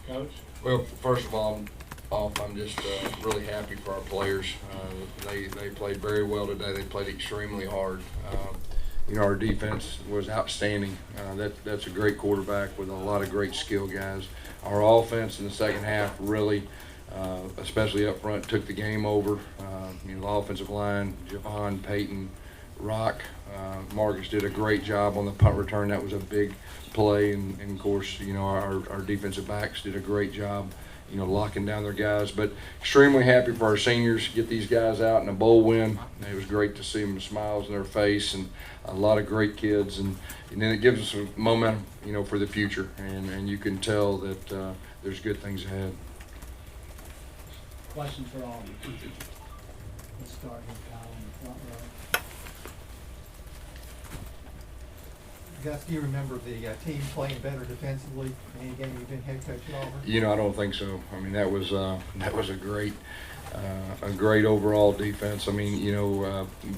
Coach? Well, first of all, I'm just really happy for our players. They played very well today. They played extremely hard. Our defense was outstanding. That's a great quarterback with a lot of great skill guys. Our offense in the second half really, especially up front, took the game over. The offensive line, Jovon, Peyton, Rock, Marcus did a great job on the punt return. That was a big play, and of course, our defensive backs did a great job, locking down their guys. But extremely happy for our seniors to get these guys out in a bowl win. It was great to see them, smiles in their face, and a lot of great kids. And then it gives us some momentum, for the future. And you can tell that there's good things ahead. Questions for all of you. Let's start with Kyle in the front row. Gus, do you remember the team playing better defensively in any game you've been head coach at Auburn? I don't think so. I mean, that was a great overall defense. I mean,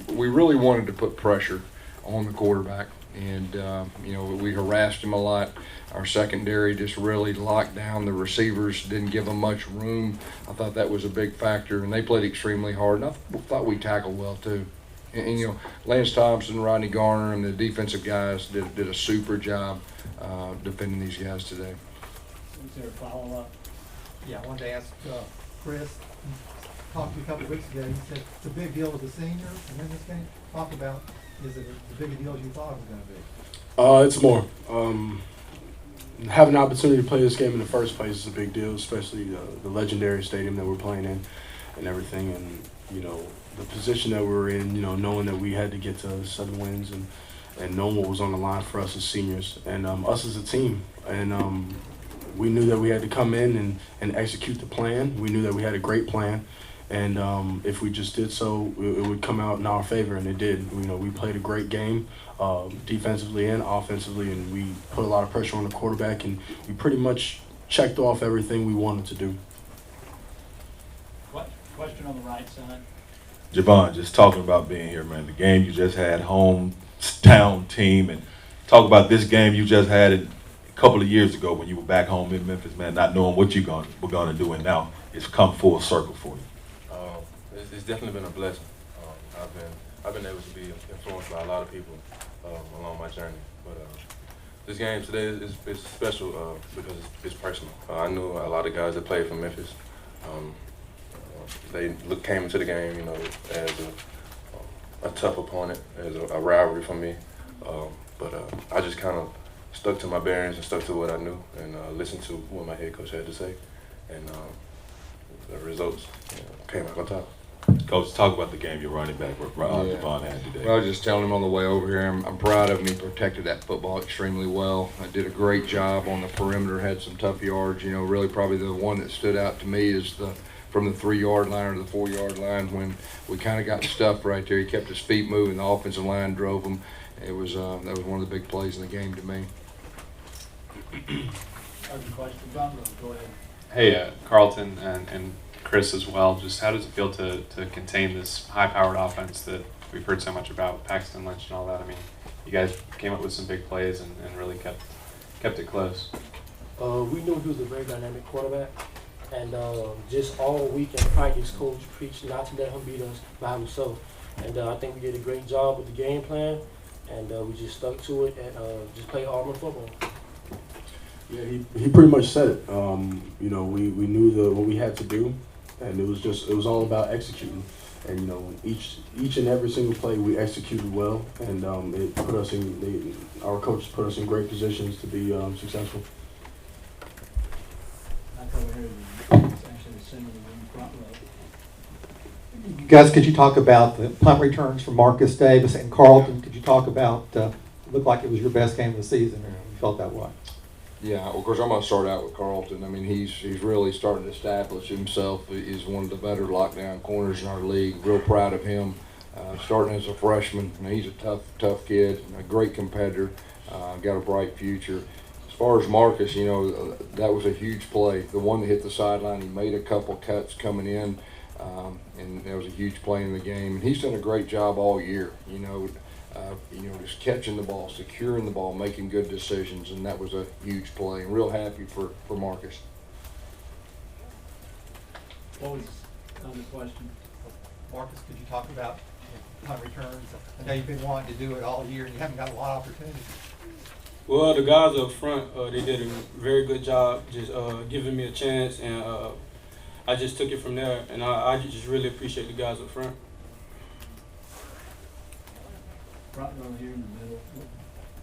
we really wanted to put pressure on the quarterback, and we harassed him a lot. Our secondary just really locked down the receivers, didn't give them much room. I thought that was a big factor, and they played extremely hard. And I thought we tackled well too. And Lance Thompson, Rodney Garner, and the defensive guys did a super job defending these guys today. Is there a follow-up? Yeah, I wanted to ask Kris. Talked to you a couple of weeks ago. He said it's a big deal with the seniors, and then this game. Talk about, is it as big a deal as you thought it was going to be? It's more. Having an opportunity to play this game in the first place is a big deal, especially the legendary stadium that we're playing in and everything. And, the position that we were in, knowing that we had to get to 7 wins and knowing what was on the line for us as seniors and us as a team. And we knew that we had to come in and execute the plan. We knew that we had a great plan. And if we just did so, it would come out in our favor, and it did. We played a great game defensively and offensively, and we put a lot of pressure on the quarterback, and we pretty much checked off everything we wanted to do. What? Question on the right side. Jovon, just talking about being here, man. The game you just had, hometown team, and talk about this game you just had a couple of years ago when you were back home in Memphis, man, not knowing what we're going to do, and now it's come full circle for you. It's definitely been a blessing. I've been able to be influenced by a lot of people along my journey. But this game today is special because it's personal. I knew a lot of guys that played for Memphis. They came into the game, as a tough opponent, as a rivalry for me. But I just kind of stuck to my bearings and stuck to what I knew and listened to what my head coach had to say. And the results came out on top. Coach, talk about the game your running back, Jovon, had today. Well, I was just telling him on the way over here, I'm proud of him. He protected that football extremely well. I did a great job on the perimeter, had some tough yards. Really probably the one that stood out to me is from the 3-yard line or the 4-yard line when we kind of got stuffed right there. He kept his feet moving. The offensive line drove him. It was that was one of the big plays in the game to me. Other questions? Go ahead. Hey, Carlton and Kris as well. Just how does it feel to contain this high-powered offense that we've heard so much about, Paxton Lynch and all that? I mean, you guys came up with some big plays and really kept it close. We knew he was a very dynamic quarterback, and just all week in practice, coach preached not to let him beat us by himself. And I think we did a great job with the game plan, and we just stuck to it and just played Auburn football. Yeah, he pretty much said it. We knew what we had to do, and it was all about executing. And each and every single play we executed well, and it put us our coaches put us in great positions to be successful. Back over here, it's actually the center of the room, front row. Gus, could you talk about the punt returns from Marcus Davis and Carlton? Could you talk about it looked like it was your best game of the season, and you felt that way? Yeah, of course, I'm going to start out with Carlton. I mean, he's really starting to establish himself. He's one of the better lockdown corners in our league. Real proud of him. Starting as a freshman, he's a tough kid, a great competitor, got a bright future. As far as Marcus, that was a huge play. The one that hit the sideline, he made a couple cuts coming in, and that was a huge play in the game. And he's done a great job all year, just catching the ball, securing the ball, making good decisions, and that was a huge play. And real happy for Marcus. What was the question? Marcus, could you talk about punt returns? I know you've been wanting to do it all year, and you haven't got a lot of opportunities. Well, the guys up front, they did a very good job just giving me a chance, and I just took it from there. And I just really appreciate the guys up front. Right row here in the middle.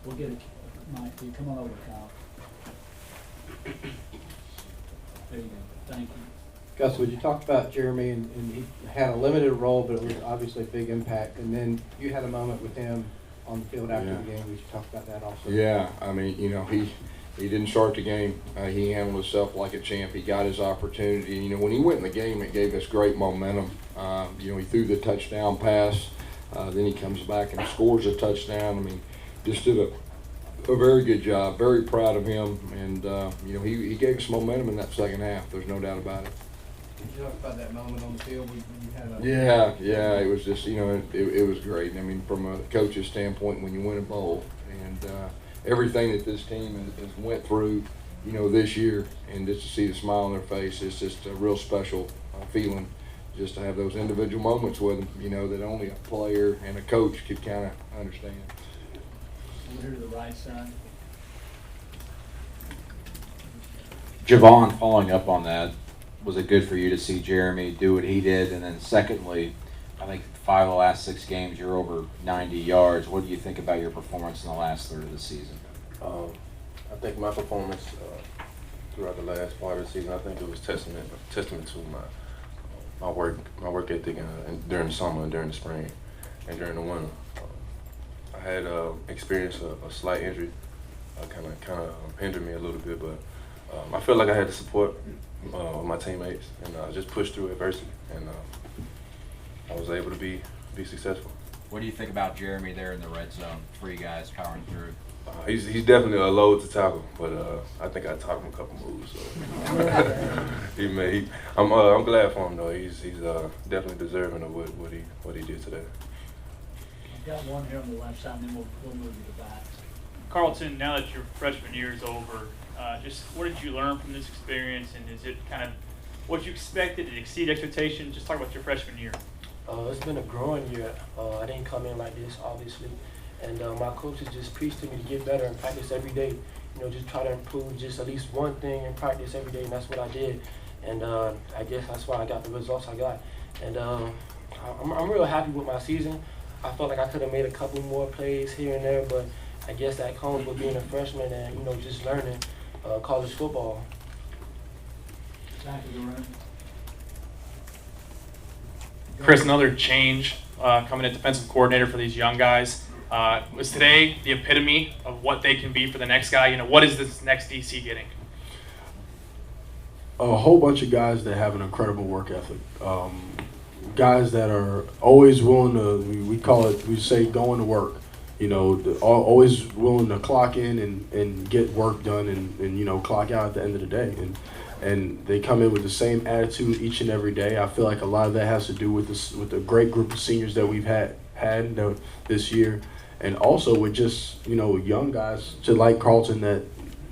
We'll get a mic. You come on over, Kyle. There you go. Thank you. Gus, would you talk about Jeremy, and he had a limited role, but it was obviously a big impact, and then you had a moment with him on the field after the game. Would you talk about that also? Yeah, I mean, you know, he didn't start the game. He handled himself like a champ. He got his opportunity. You know, when he went in the game, it gave us great momentum. You know, he threw the touchdown pass. Then he comes back and scores a touchdown. I mean, just did a very good job. Very proud of him. And, you know, he gave us momentum in that second half. There's no doubt about it. Did you talk about that moment on the field when you had a... Yeah, it was just, you know, it was great. I mean, from a coach's standpoint, when you win a bowl and everything that this team has went through, you know, this year, and just to see the smile on their face, it's just a real special feeling just to have those individual moments with them, you know, that only a player and a coach could kind of understand. Over here to the right side. Jovon, following up on that, was it good for you to see Jeremy do what he did? And then secondly, I think 5 of the last 6 games, you're over 90 yards. What do you think about your performance in the last third of the season? I think my performance throughout the last part of the season, I think it was testament to my work ethic during the summer, during the spring, and during the winter. I had experienced a slight injury, kind of hindered me a little bit, but I feel like I had the support of my teammates, and just pushed through adversity, and I was able to be successful. What do you think about Jeremy there in the red zone for you guys powering through? He's definitely a load to tackle, but I think I taught him a couple moves. So I'm glad for him though. He's definitely deserving of what he did today. I've got one here on the left side, and then we'll move to the back. Carlton, now that your freshman year is over, just what did you learn from this experience, and is it kind of what you expected? Did it exceed expectations? Just talk about your freshman year. It's been a growing year. I didn't come in like this, obviously. And my coaches just preached to me to get better and practice every day. You know, just try to improve just at least one thing in practice every day, and that's what I did. And I guess that's why I got the results I got. And I'm real happy with my season. I felt like I could have made a couple more plays here and there, but I guess that comes with being a freshman and, you know, just learning college football. Back of the room. Kris, another change coming in defensive coordinator for these young guys. Was today the epitome of what they can be for the next guy? You know, what is this next DC getting? A whole bunch of guys that have an incredible work ethic. Guys that are always willing to, we say going to work. You know, always willing to clock in and get work done and you know, clock out at the end of the day. And they come in with the same attitude each and every day. I feel like a lot of that has to do with the great group of seniors that we've had this year. And also with just, you know, young guys to like Carlton that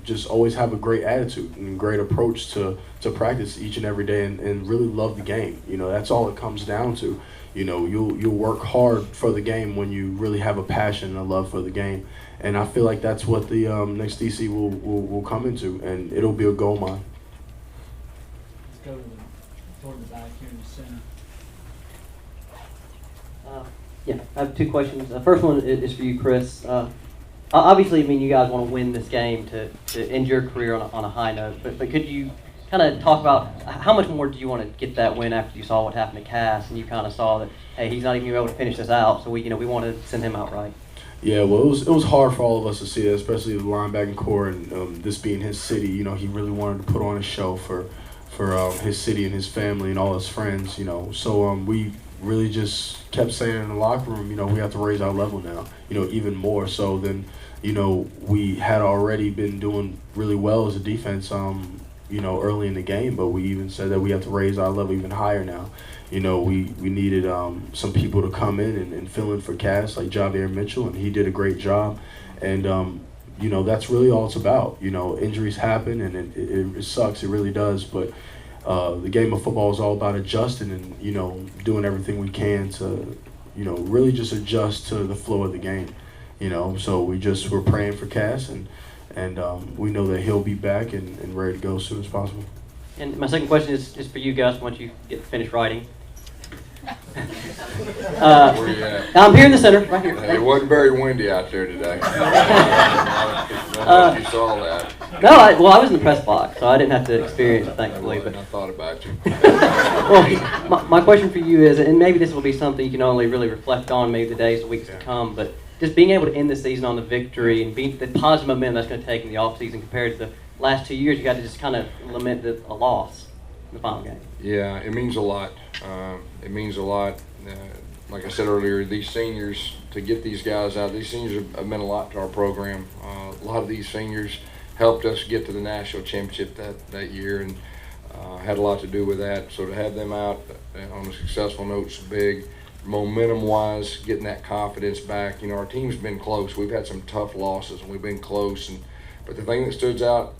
just always have a great attitude and great approach to practice each and every day and really love the game. You know, that's all it comes down to. You know, you'll work hard for the game when you really have a passion and a love for the game. And I feel like that's what the next DC will come into, and it'll be a gold mine. Let's go toward the back here in the center. Yeah, I have 2 questions. The first one is for you, Kris. Obviously, I mean, you guys want to win this game to end your career on a high note, but could you kind of talk about how much more do you want to get that win after you saw what happened to Cass and you kind of saw that, hey, he's not even able to finish this out, so we want to send him out right? Yeah, well, it was hard for all of us to see that, especially the linebacking core and this being his city. You know, he really wanted to put on a show for his city and his family and all his friends. You know, so we really just kept saying in the locker room, you know, we have to raise our level now. You know, even more so than, you know, we had already been doing really well as a defense. You know, early in the game, but we even said that we have to raise our level even higher now. You know, we needed some people to come in and fill in for Cass, like Javier Mitchell, and he did a great job. And, you know, that's really all it's about. You know, injuries happen, and it sucks, it really does. But the game of football is all about adjusting and, you know, doing everything we can to, you know, really just adjust to the flow of the game, you know. So we're praying for Cass, and we know that he'll be back and ready to go as soon as possible. And my second question is for you, Gus, once you get finished writing. Where you at? I'm here in the center, right here. It wasn't very windy out there today. I don't know if you saw that. No, I was in the press box, so I didn't have to experience it, thankfully. But I thought about you. well, my question for you is, and maybe this will be something you can only really reflect on maybe the days, the weeks to come, but just being able to end the season on the victory and being the positive momentum that's going to take in the offseason compared to the last 2 years, you got to just kind of lament a loss in the final game. Yeah, it means a lot. It means a lot. Like I said earlier, these seniors, to get these guys out, these seniors have meant a lot to our program. A lot of these seniors helped us get to the national championship that year, and had a lot to do with that. So to have them out on a successful note is big. Momentum-wise, getting that confidence back. You know, our team's been close. We've had some tough losses, and we've been close. But the thing that stood out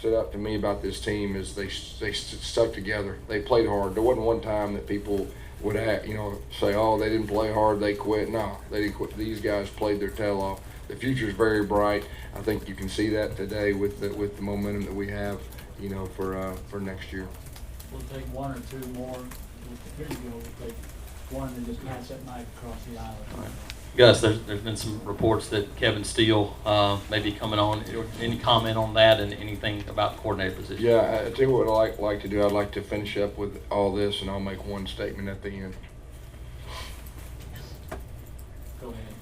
to me about this team is they stuck together. They played hard. There wasn't one time that people would say, oh, they didn't play hard, they quit. No, they didn't quit. These guys played their tail off. The future is very bright. I think you can see that today with the momentum that we have, you know, for next year. We'll take one or two more. Here you go. We'll take one and just match that knife across the island. Right. Gus, there's been some reports that Kevin Steele may be coming on. Any comment on that and anything about the coordinator position? Yeah, I tell you what I'd like to do. I'd like to finish up with all this, and I'll make one statement at the end. Go ahead.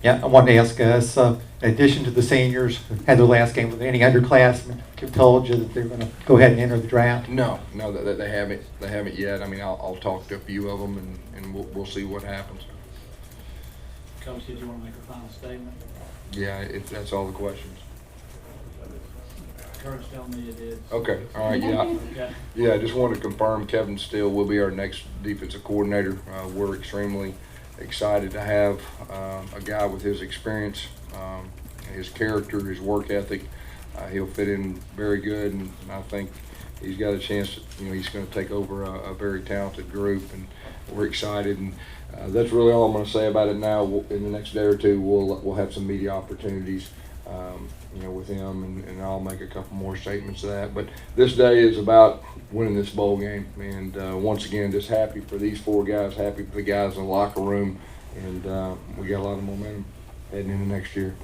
Yeah, I wanted to ask Gus, in addition to the seniors who had their last game, with any underclassmen have told you that they're going to go ahead and enter the draft? No, that they haven't. They haven't yet. I mean, I'll talk to a few of them, and we'll see what happens. Coach, did you want to make a final statement? Yeah, that's all the questions. Kurt's telling me you did. Okay, all right, yeah. Okay. Yeah, I just want to confirm Kevin Steele will be our next defensive coordinator. We're extremely excited to have a guy with his experience, his character, his work ethic. He'll fit in very good, and I think he's got a chance. He's going to take over a very talented group, and we're excited. And that's really all I'm going to say about it now. In the next day or two, we'll have some media opportunities, with him, and I'll make a couple more statements of that. But this day is about winning this bowl game, and once again, just happy for these four guys, happy for the guys in the locker room, and we got a lot of momentum heading into next year.